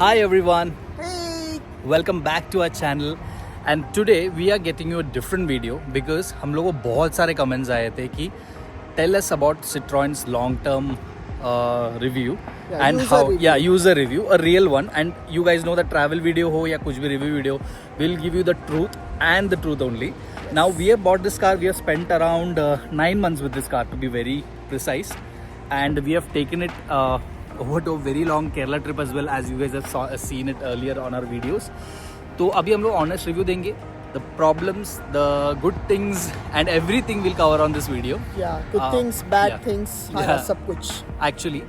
Hi everyone, Hey! welcome back to our channel and today we are getting you a different video because हम लोगों को बहुत सारे comments आए थे कि tell us about Citroen's long term review Yeah, and user how review. user review, a real one, and you guys know the travel video हो या कुछ भी review video, we'll give you the truth and the truth only. Now we have bought this car, we have spent around 9 months with this car to be very precise, and we have taken it over to a very long Kerala trip as well, as you guys have seen it earlier on our videos. तो अभी हम लोग honest review देंगे, the problems, the good things and everything will cover on this video. Yeah, good things, bad yeah. things, Yeah. सब कुछ. Actually,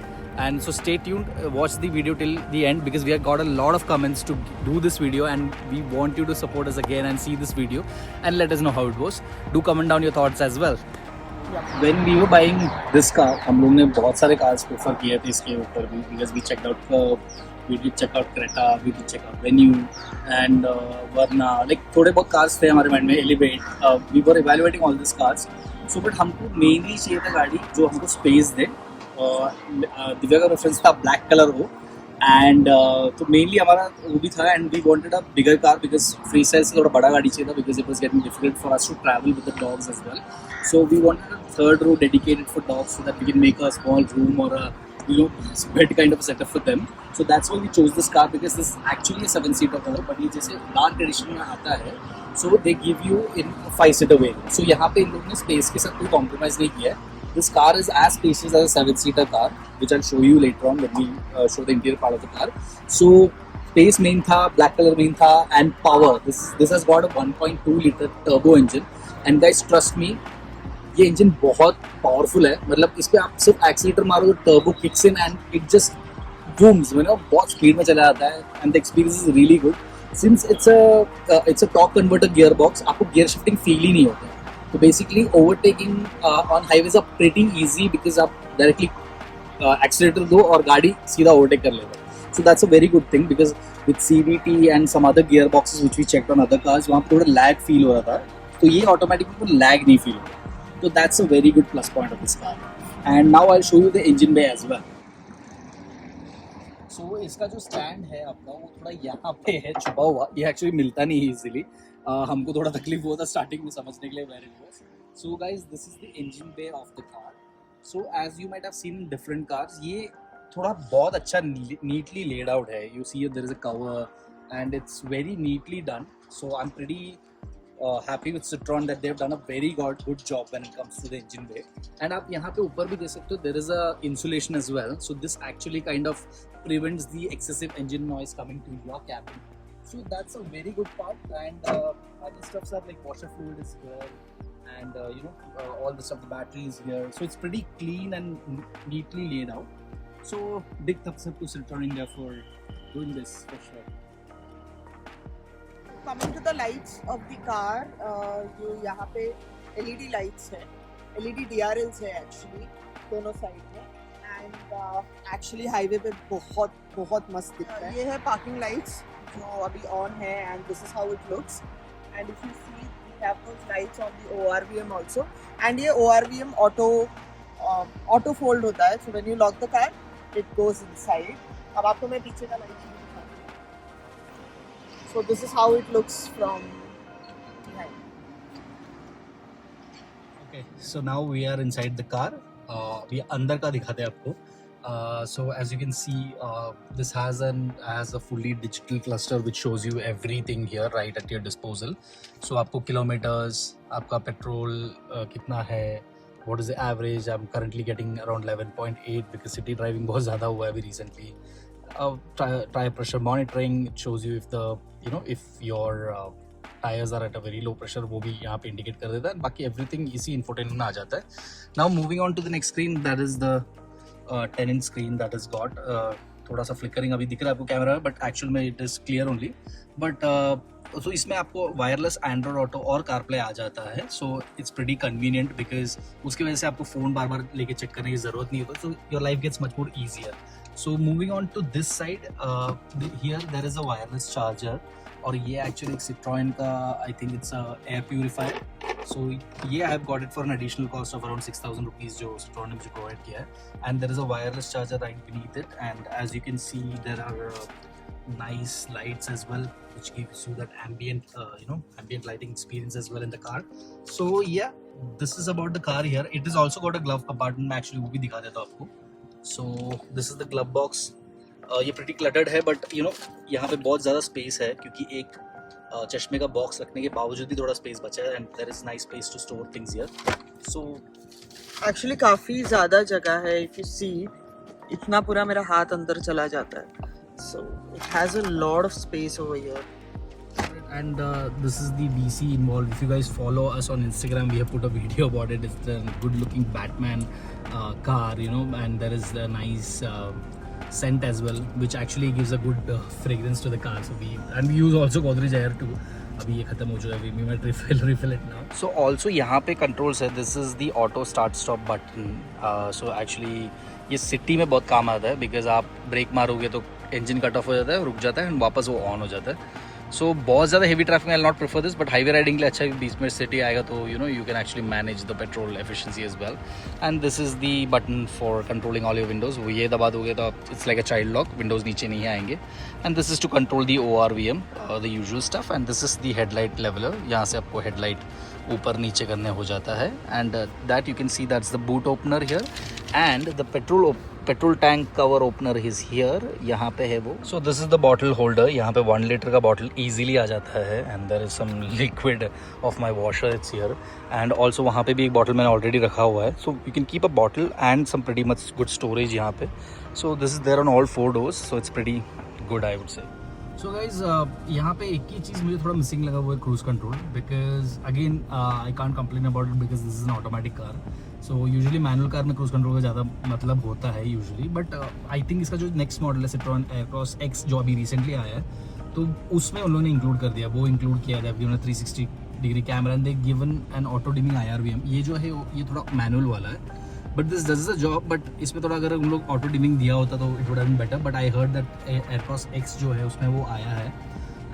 and so stay tuned, watch the video till the end because we have got a lot of comments to do this video and we want you to support us again and see this video and let us know how it goes. Do comment down your thoughts as well. When we were buying this car, हम लोग ने बहुत सारे cars prefer किए थे इसके ऊपर भी because we checked out Curve, we did check out Creta, we did check out Venue and Verna, like थोड़े बहुत cars थे हमारे mind में, Elevate. We were evaluating all these cars. So but हमको mainly चाहिए था गाड़ी जो हमको space दे. दिव्या का प्रेफरेंस था ब्लैक कलर हो एंड तो मेनली हमारा वो भी था and we wanted a bigger car because free size से थोड़ा बड़ा गाड़ी चाहिए था because it was getting difficult for us to travel with the dogs as well so we wanted a third row dedicated for dogs so that we can make a small room or a bed kind of a setup for them. So that's why we chose this car because this is actually a 7-seater car, but ये जैसे dark edition में आता है, so they give you in 5-seater variant. So यहाँ पे इन लोगों ने space के साथ कोई compromise नहीं किया है. This car is as spacious as a 7-seater car, which I'll show you later on when we show the interior part of the car. So space main था, black color main था, and power. This has got a 1.2 liter turbo engine, and guys trust me, ये engine बहुत powerful है. मतलब इस पे आप सिर्फ एक्सीलेटर मारो तो turbo kicks in and it just booms, बहुत स्पीड में चला जाता है and the experience is really good. Since it's a torque converter gear box, आपको गियर शिफ्टिंग फील ही नहीं होता. तो basically overtaking on highways are pretty easy because आप डायरेक्टली एक्सीलेटर दो और गाड़ी सीधा ओवरटेक कर लेगा. So that's a very good thing because with CVT and some other gearboxes which we checked on other cars, वहाँ पे थोड़ा लैग फील हो रहा था. तो ये ऑटोमेटिकली कोई लैग नहीं फील होता. So that's a very good plus point of this car. And now I'll show you the engine bay as well. So इसका जो stand है आपका वो थोड़ा यहाँ पे है छुपा हुआ. ये actually मिलता नहीं है easily. हमको थोड़ा तकलीफ हुआ था starting में समझने के लिए where it was. So guys, this is the engine bay of the car. So as you might have seen in different cars, ये थोड़ा बहुत अच्छा neatly laid out है. You see there is a cover and it's very neatly done. So I'm pretty happy with Citroen that they've done a very good job when it comes to the engine bay. And आप यहाँ पे ऊपर भी देख सकते हो, there is a insulation as well. So this actually kind of prevents the excessive engine noise coming to your cabin. So that's a very good part. And other stuffs are like washer fluid is here, and all the stuff, the battery is here. So it's pretty clean and neatly laid out. So big thumbs up to Citroen India for doing this for sure. Coming to the lights of the car, जो यहाँ पे LED lights है, LED DRLs है actually दोनों side में, and actually highway पे बहुत बहुत मस्त दिखता है. ये है parking lights जो अभी on है, and this is how it looks. And if you see, we have those lights on the ORVM also, and ये ORVM auto fold होता है. So when you lock the car, it goes inside. अब आपको मैं पीछे का light So this is how it looks from behind. Okay, so now we are inside the car. We अंदर का दिखाते हैं आपको. So as you can see, this has a fully digital cluster which shows you everything here right at your disposal. So आपको kilometers, आपका petrol कितना है, what is the average? I'm currently getting around 11.8 because city driving बहुत ज़्यादा हुआ है अभी recently. Tire pressure monitoring, it shows you if if your tires are at a very low pressure, वो भी यहाँ पे indicate कर देता है. बाकी everything इसी infotainment में आ जाता है. Now moving on to the next screen, that is the 10-inch screen that is got. थोड़ा सा flickering अभी दिख रहा है आपको कैमरा में, but actual में it is clear only. But so इसमें आपको wireless Android Auto और CarPlay आ जाता है. So it's pretty convenient because उसकी वजह से आपको फ़ोन बार बार लेके चेक करने की ज़रूरत नहीं होती. So your life gets much more easier. So moving on to this side, here there is a wireless charger. और ये actually Citroen का, I think it's a air purifier. So ये I have got it for an additional cost of around 6,000 rupees जो Citroen ने मुझे provide किया है. And there is a wireless charger right beneath it. And as you can see, there are nice lights as well, which gives you that ambient ambient lighting experience as well in the car. So yeah, this is about the car here. It has also got a glove compartment. मैं actually वो भी दिखा देता हूँ आपको. So this is the glove box. ये pretty cluttered है, but यहाँ पे बहुत ज़्यादा space है क्योंकि एक चश्मे का बॉक्स रखने के बावजूद भी थोड़ा स्पेस बचा है, and there is nice space to store things here. So actually काफ़ी ज़्यादा जगह है. इफ़ यू सी, इतना पूरा मेरा हाथ अंदर चला जाता है. So it has a lot of space over here. and this is the VC involved. If you guys follow us on Instagram, we have put a video about it. It's a good looking Batman car, and there is a nice scent as well, which actually gives a good fragrance to the car. So we use also Godrej Air too. अभी ये खत्म हो चुका है, we might refill it now. So also यहाँ पे controls है. This is the auto start stop button. So actually ये सिटी में बहुत काम आता है, because आप ब्रेक मारोगे तो इंजन कट ऑफ हो जाता है, रुक जाता है, एंड वापस वो ऑन हो जाता है. सो बहुत ज़्यादा हेवी ट्रैफिक में I not prefer this, but highway riding के लिए अच्छा है. बीच में सिटी आएगा तो you can actually manage the petrol efficiency as well. And this is the button for controlling all your windows. वो ये दबा दोगे तो it's like a child lock, windows नीचे नहीं आएंगे. And this is to control the ORVM, the usual stuff. And this is the headlight leveller. यहाँ से आपको हेडलाइट ऊपर नीचे करने हो जाता है. And that you can see that's the boot opener here. And the petrol tank cover opener is here. यहाँ पे है वो. सो this is the bottle holder. यहाँ पे 1 लीटर का बॉटल इजीली आ जाता है. And there is some liquid of my washer, it's here. And also वहाँ पे भी एक बॉटल मैंने ऑलरेडी रखा हुआ है. So you can keep a bottle and some pretty much good storage यहाँ पे. So this is there on all 4 doors. So it's pretty good, I would say. So guys यहाँ पे एक ही चीज़ मुझे थोड़ा मिसिंग लगा, वो है cruise control. Because again I can't complain about it because this is an automatic car. So usually manual car में cruise control का ज़्यादा मतलब होता है यूजुअली. बट आई थिंक इसका जो नेक्स्ट मॉडल है Citroen Aircross X जो अभी रिसेंटली आया है, तो उसमें उन लोगों ने इंक्लूड कर दिया. वो इंक्लूड किया था 360 degree camera and they given an auto dimming IRVM. ये जो है ये थोड़ा मैनुअल वाला है, but this does a job. But इसमें थोड़ा अगर उन लोग ऑटो डिमिंग दिया होता तो it would have been better. But I heard that Aircross X जो है उसमें वो आया है.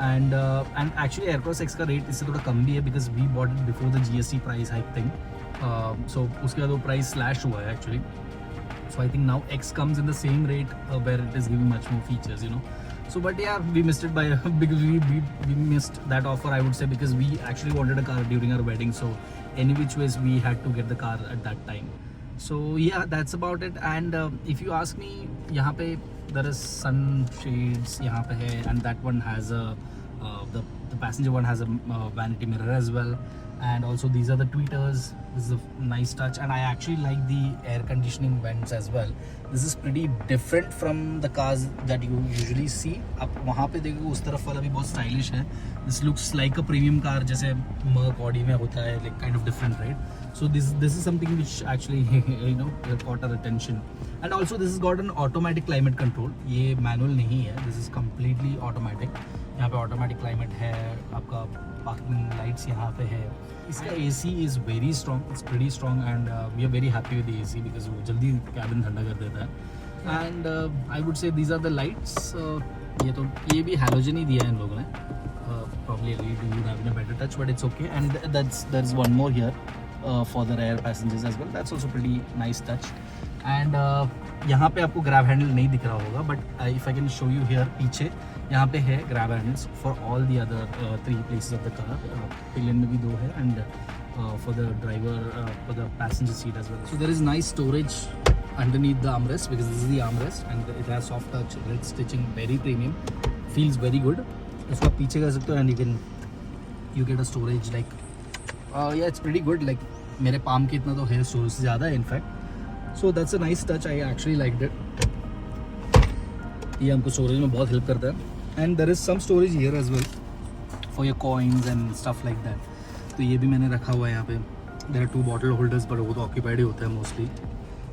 एंड एक्चुअली Aircross X का रेट इससे थोड़ा कम भी है because we bought it before the GST price hike thing. So उसके बाद वो प्राइस स्लैश हुआ है actually. So I think now X comes in the same rate where it is giving much more features, So but yeah, we missed it by because we missed that offer, I would say, because we actually wanted a car during our wedding. So any which ways we had to get the car at that time. So yeah, that's about it. And if you ask me, यहाँ पे there is sun shades यहाँ पे है, and that one has a the passenger one has a vanity mirror as well. And also these are the tweeters. This is a nice touch, and I actually like the air conditioning vents as well. This is pretty different from the cars that you usually see. आप वहाँ पे देखोगे उस तरफ वाला भी बहुत stylish है. This looks like a premium car जैसे Merc Audi में होता है, like kind of different, right? So this is something which actually caught our attention. And also this has got an automatic climate control. ये manual नहीं है. This is completely automatic. यहाँ पे automatic climate है. आपका पार्किंग लाइट्स यहाँ पे है. इसका AC is very strong. It's pretty strong and we are very happy with the AC because वो जल्दी कैबिन ठंडा कर देता है. And I would say these are the lights. ये भी हैलोजन ही दिया है इन लोगों ने. Probably LED would have been a better touch, but it's okay. And there's one more here for the rear passengers as well. That's also pretty nice touch. And यहाँ पे आपको ग्रैब हैंडल नहीं दिख रहा होगा, but if I can show you here पीछे यहाँ पे है grab handles for all the other 3 places of the car. Pillion में भी 2 है, and for the driver for the passenger seat as well. So there is nice storage underneath the armrest because this is the armrest, and it has soft touch, red stitching, very premium, feels very good. इसको आप पीछे कर सकते हो and you get a storage like yeah, it's pretty good. Like मेरे palm के इतना तो है स्टोरेज से ज़्यादा है in fact. So that's a nice touch. I actually liked it. ये हमको स्टोरेज में बहुत हेल्प करता है. And there is some storage here as well for your coins and stuff like that. तो ये भी मैंने रखा हुआ है यहाँ पे. There are 2 bottle holders, but वो तो occupied ही होता है mostly.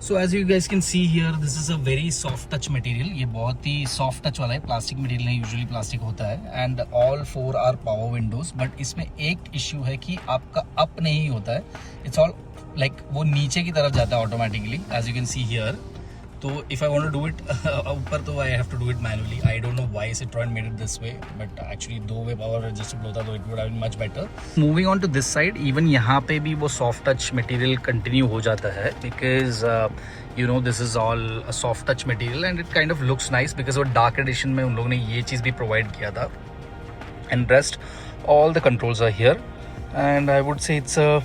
So as you guys can see here, this is a very soft touch material. ये बहुत ही soft touch वाला है. प्लास्टिक मटेरियल नहीं, यूजुअली प्लास्टिक होता है. And all 4 are power windows. But इसमें एक इश्यू है कि आपका अप नहीं होता है. It's all like वो नीचे की तरफ जाता है automatically. As you can see here, तो if I want to do it ऊपर तो I have to do it manually. I don't know why Citroen made it this way, but actually दो way power adjustable होता तो it would have been much better. Moving on to this side, even यहाँ पे भी वो soft touch material continue हो जाता है because you know this is all a soft touch material and it kind of looks nice because वो dark edition में उन लोगों ने ये चीज़ भी provide किया था. And rest all the controls are here and I would say it's a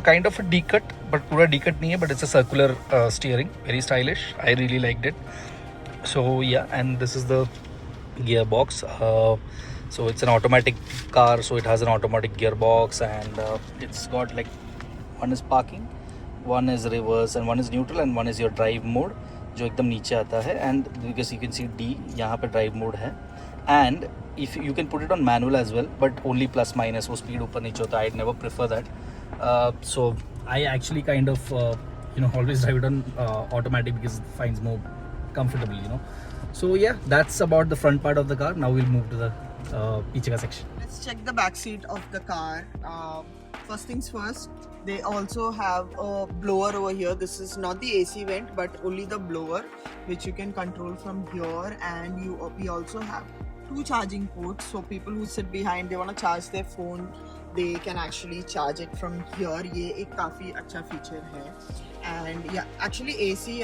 kind of a D-cut but पूरा D-cut नहीं है but it's a circular steering, very stylish. I really liked it. So yeah, and this is the gearbox. So it's an automatic car, so it has an automatic gearbox and it's got like one is parking, one is reverse and one is neutral and one is your drive mode जो एकदम नीचे आता है and because you can see D यहाँ पे drive mode है and if you can put it on manual as well but only plus minus वो speed ऊपर नीचे होता है. I'd never prefer that. So I actually kind of you know always drive it on automatic because it finds more comfortable, you know. So yeah, that's about the front part of the car. Now we'll move to the पीछे का section. Let's check the back seat of the car. First things first, they also have a blower over here. This is not the AC vent but only the blower which you can control from here, and we also have 2 charging ports, so people who sit behind, they want to charge their phone, they can actually charge it from here. ये एक काफ़ी अच्छा feature है. And yeah, actually AC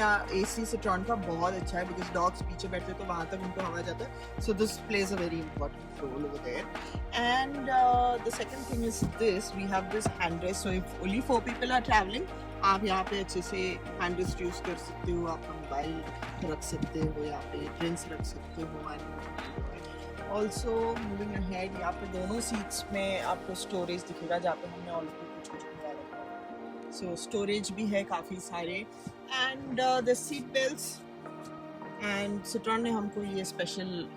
Citroen का बहुत अच्छा है because dogs पीछे बैठते हैं तो वहाँ तक उनको हवा जाता है. So this plays a very important role over there. And the second thing is this, we have this handrest. So if only 4 people are traveling, आप यहाँ पे अच्छे से handrest use कर सकते हो, आपका मोबाइल रख सकते हो, यहाँ पे ड्रिंक्स रख सकते हो. And also moving ahead, यहाँ पे दोनों सीट्स में आपको स्टोरेज दिखेगा जहाँ पे हमने ऑलरेडी कुछ निकाला रखा है. सो स्टोरेज भी है काफ़ी सारे. And the seat belts, and Citroen ने हमको ये स्पेशल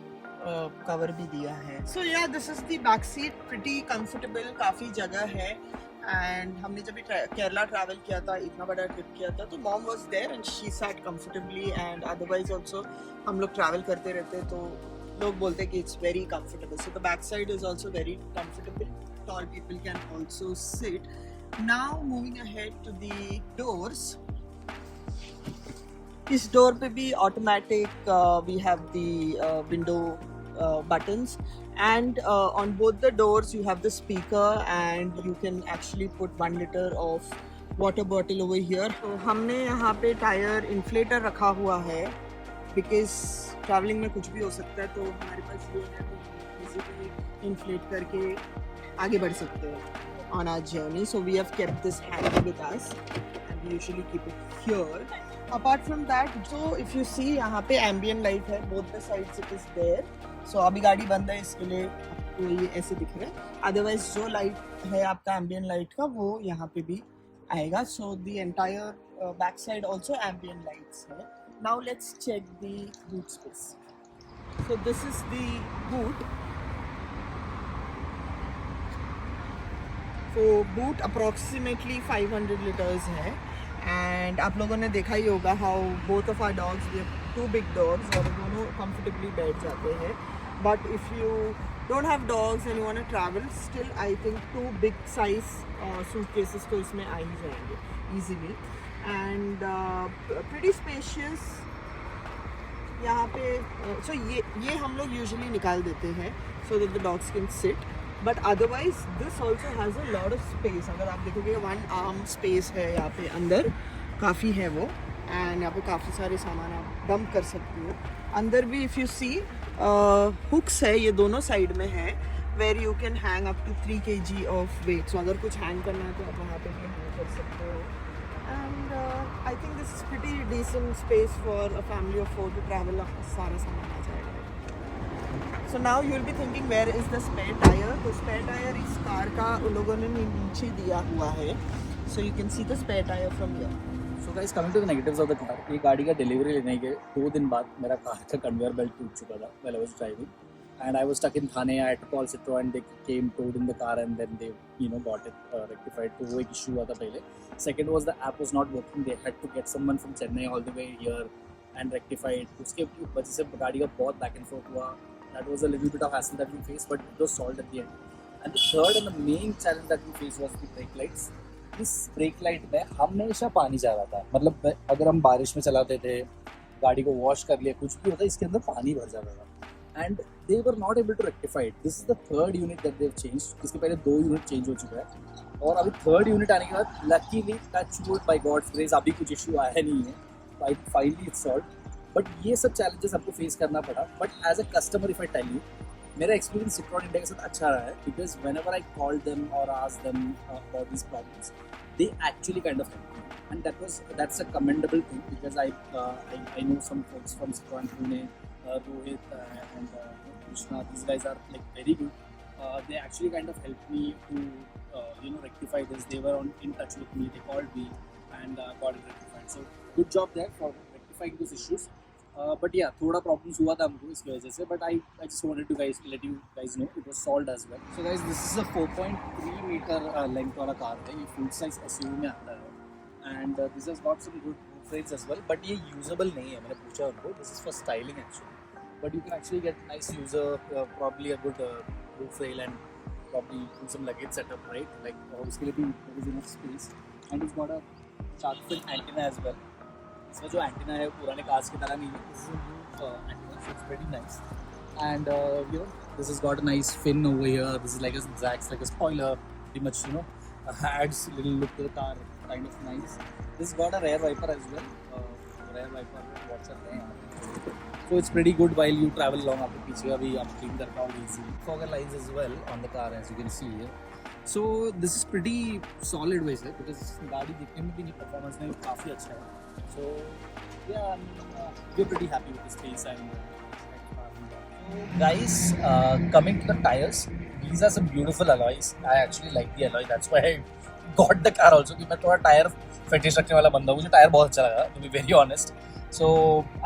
कवर भी दिया है. सो या this is the back seat, pretty comfortable, काफ़ी जगह है. एंड हमने जब केरला ट्रैवल किया था, इतना बड़ा ट्रिप किया था, तो mom was there and she sat comfortably. And otherwise also हम लोग ट्रैवल करते रहते तो लोग बोलते हैं कि it's very comfortable. So the back side is also very comfortable. Tall people can also sit. Now moving ahead to the doors. इस डोर पे भी automatic we have the window buttons, and on both the doors you have the speaker and you can actually put 1 liter of water bottle over here. तो हमने यहाँ पे tyre inflator रखा हुआ है because ट्रैवलिंग में कुछ भी हो सकता है, तो हमारे पास ये है तो इजीली इन्फ्लेट करके आगे बढ़ सकते हैं on our journey. So we have kept this handy with us and we usually keep it here. Apart from that, so if you see यहाँ पे ambient light है, both the sides it is there. So अभी गाड़ी बंद है इसके लिए आपको ये ऐसे दिख रहा है. Otherwise जो लाइट है आपका ambient light का वो यहाँ पे भी आएगा. So the entire back side also ambient lights है. Now let's check the boot space. So this is the boot. So boot approximately 500 liters है. And आप लोगों ने देखा ही होगा how both of our dogs, we have 2 big dogs और दोनों comfortably बैठ जाते हैं. But if you don't have dogs and you want to travel, still I think 2 big size suitcases तो इसमें आ ही जाएंगे easily. And pretty spacious. यहाँ पे so ये हम लोग usually निकाल देते हैं so that the dogs can sit. But otherwise this also has a lot of space. अगर आप देखोगे 1 arm space है यहाँ पे अंदर, काफ़ी है वो. एंड यहाँ पे काफ़ी सारे सामान आप डंप कर सकते हो. अंदर भी इफ़ यू सी हुक्स है, ये दोनों साइड में है, where you can hang up to 3 kg of weight. So अगर कुछ हैंग करना है तो आप वहाँ पे भी हैंग कर सकते हो. And I think this is pretty decent space for a family of 4 to travel. आपका सारा सामान आ जाएगा. So now you will be thinking where is the spare tire? तो spare tire इस कार का उन लोगों ने नीचे दिया हुआ है. So you can see the spare tire from here. So guys, coming to the negatives of the car, ये गाड़ी का डिलीवरी लेने के 2 दिन बाद मेरा कार का कन्वेयर बेल्ट टूट चुका था while I was driving, and I was stuck in Thane. I had to call Citroen. They came, towed in the car, and then they got it rectified. तो वो एक issue हुआ था पहले. Second was the app was not working. They had to get someone from Chennai all the way here and rectify it. उसके वजह से गाड़ी का बहुत back and forth हुआ. That was a little bit of hassle that we faced, but it was solved at the end. And the third and the main challenge that we faced was the brake lights. इस brake light में हमेशा पानी जा रहा था. मतलब अगर हम बारिश में चलाते थे गाड़ी को वॉश कर लिया, कुछ भी होता है इसके अंदर पानी भर जाता था and they were not able to rectify it. This is the third unit that they have changed. इसके पहले 2 यूनिट चेंज हो चुका है और अभी थर्ड यूनिट आने के बाद luckily touch wood by God's grace अभी कुछ इशू आया नहीं है. Finally it's solve. बट ये सब चैलेंजेस आपको फेस करना पड़ा. But as a customer if I tell you, मेरा एक्सपीरियंस Citroen इंडिया के साथ अच्छा रहा है because whenever I call them और ask them about this problems they actually kind of helped me, and that's a commendable thing because I know some folks from Citroen Pune, Rohit and Krishna. These guys are like very good. They actually kind of helped me to rectify this. They were in touch with me. They called me and got it rectified. So good job there for rectifying those issues. But yeah, थोड़ा problems हुआ था हमको इसकी वजह से. But I just wanted to let you guys know it was solved as well. So guys, this is a 4.3 meter length वाला car है. ये full size SUV में आता है. And this has got some good roof rails as well. But ये usable नहीं है. मैंने पूछा उनको. This is for styling actually. But you can actually get nice user, probably a good roof rail and probably do some luggage setup, right? Like उसके लिए भी there is enough space. And it's got a shark fin antenna as well. इसका जो antenna है पुराने cars की तरह नहीं है. This is a new antenna, so it's very nice. And this has got a nice fin over here. This is like a acts like a spoiler, pretty much adds little look to the car, kind of nice. This got a rear wiper as well. Rear wiper watch करते हैं यहाँ. So it's pretty good while you travel along. आपके पीछे अभी आप clean कर पाओगे easily. Fog lights as well on the car as you can see here. So this is pretty solid वैसे because गाड़ी दिखने में भी नहीं, परफॉर्मेंस में काफ़ी अच्छा है. So yeah, I mean, we're pretty happy with this space and guys, coming to the tires, these are some beautiful alloys. I actually like the alloy. That's why I got the car also. कि मैं थोड़ा tyre fetish रखने वाला बंदा हूँ. मुझे tyre बहुत अच्छा लगा, to be very honest. So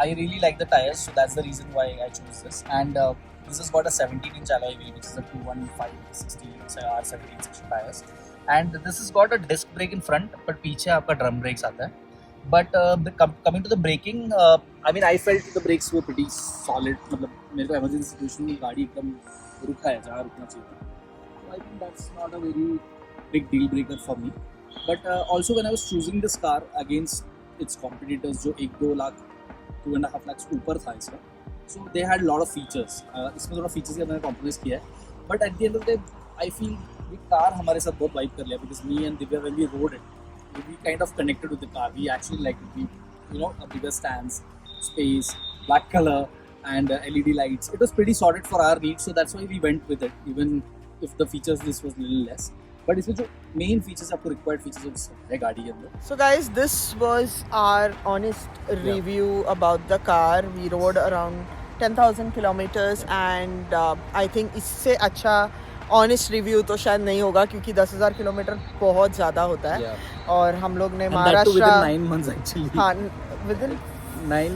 I really like the tires. So that's the reason why I chose this. And this has got a 17-inch alloy wheel, which is a 215/60 R17 section tires. And this has got a disc brake in front, but पीछे आपका drum brakes आता है. But coming to the braking, I mean I felt the brakes were pretty solid. मतलब मेरे को emergency situation में गाड़ी एकदम रुका है जहाँ रुकना चाहिए था. So I think that's not a very big deal breaker for me. But also when I was choosing this car against its competitors जो 1-2 लाख 2.5 लाख ऊपर था इसका, so they had a lot of features. इसमें थोड़ा features का मैंने compromise किया है. But at the end of the day, I feel ये car हमारे साथ बहुत vibe कर लिया because me and Divya when we rode it, we kind of connected with the car. We actually liked it. We, a bigger stance, space, black color, and LED lights. It was pretty sorted for our needs, so that's why we went with it. Even if the features this was a little less, but इसमें जो main features आपको required features है गाड़ी के अंदर. So guys, this was our honest review about the car. We rode around 10,000 kilometers and I think इससे अच्छा honest review तो शायद नहीं होगा क्योंकि 10,000 किलोमीटर बहुत ज़्यादा होता है. और हम लोग ने महाराष्ट्र 9 months actually. हाँ, within 8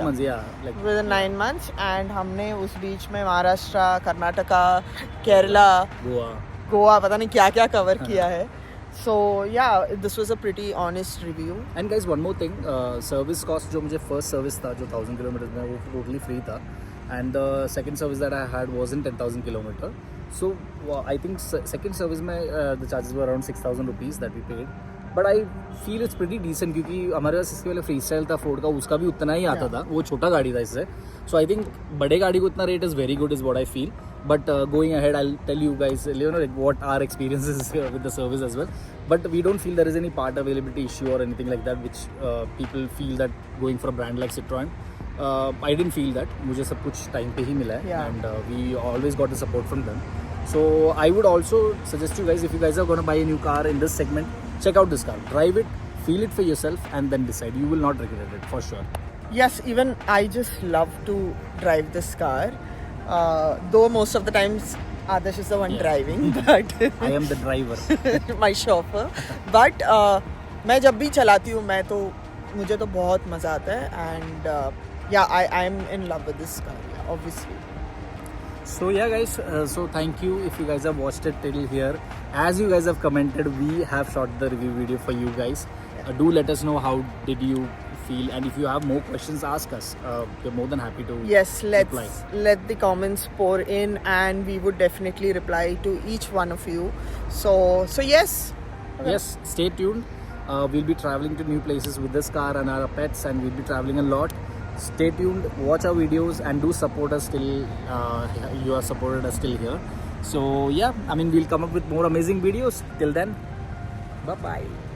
months, yeah. Like, within 9 months. and हमने उस बीच में महाराष्ट्र, कर्नाटका, केरला, गोवा पता नहीं क्या क्या कवर किया है. So yeah, this was a pretty honest review. And guys, one more thing, service cost जो मुझे first service था जो 1000 kilometers में वो totally free था. And the second service that I had wasn't 10,000 kilometer. So I think second service में the charges were around 6,000 rupees that we paid. But I feel it's pretty decent क्योंकि हमारे पास इसके पहले freestyle था Ford का, उसका भी उतना ही आता था. वो छोटा गाड़ी था इससे. So I think बड़े गाड़ी को इतना rate is very good is what I feel. But going ahead, I'll tell you guys, like what our experience is with the service as well. But we don't feel there is any part availability issue or anything like that, which people feel that going for a brand like Citroen. I didn't feel that. मुझे सब कुछ time पे ही मिला है, and we always got the support from them. So I would also suggest you guys, if you guys are going to buy a new car in this segment, check out this car, drive it, feel it for yourself, and then decide. You will not regret it for sure. Yes, even I just love to drive this car. Though most of the times Adarsh is the one driving, but I am the driver. my chauffeur. But मैं जब भी चलाती हूँ मैं तो मुझे तो बहुत मज़ा आता है. And yeah, I am in love with this car, obviously. So yeah guys, so thank you if you guys have watched it till here. As you guys have commented, we have shot the review video for you guys. Do let us know how did you feel, and if you have more questions, ask us. We're more than happy to reply. Let the comments pour in, and we would definitely reply to each one of you. So yes. Yes, stay tuned. We'll be traveling to new places with this car and our pets, and we'll be traveling a lot. Stay tuned, watch our videos, and do support us till you are supported us till here. So yeah, I mean, we'll come up with more amazing videos. Till then, bye bye.